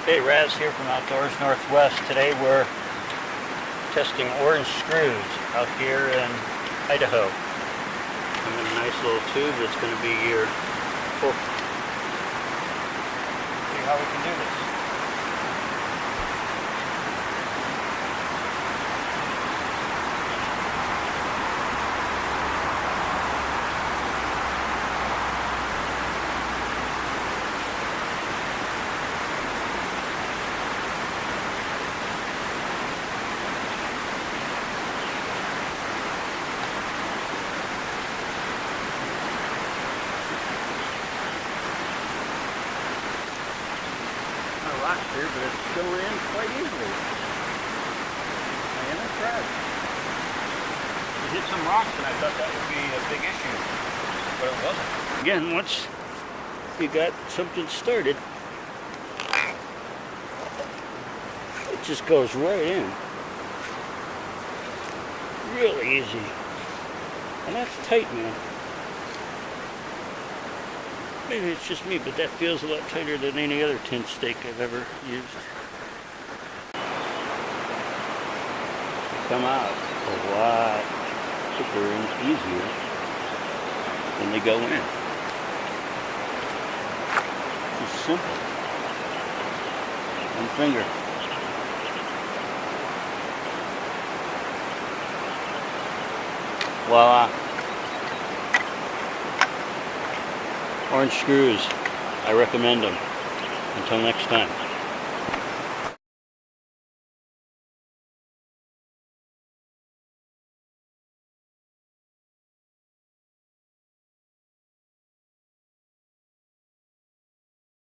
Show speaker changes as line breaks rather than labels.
Hey, Raz here from Outdoors Northwest. Today we're testing orange screws out here in Idaho. I'm in a nice little tube that's going to be your full. See how we can do this. Rocks here, but it's going in quite easily. And it's right. We hit some rocks and I thought that would be a big issue, but it wasn't. Again, once you got something started, it just goes right in. Really easy. And that's tight, man. Maybe it's just me, but that feels a lot tighter than any other tent stake I've ever used. They come out a lot quicker and easier than they go in. Just simple. One finger. Voila. Orange screws, I recommend them. Until next time.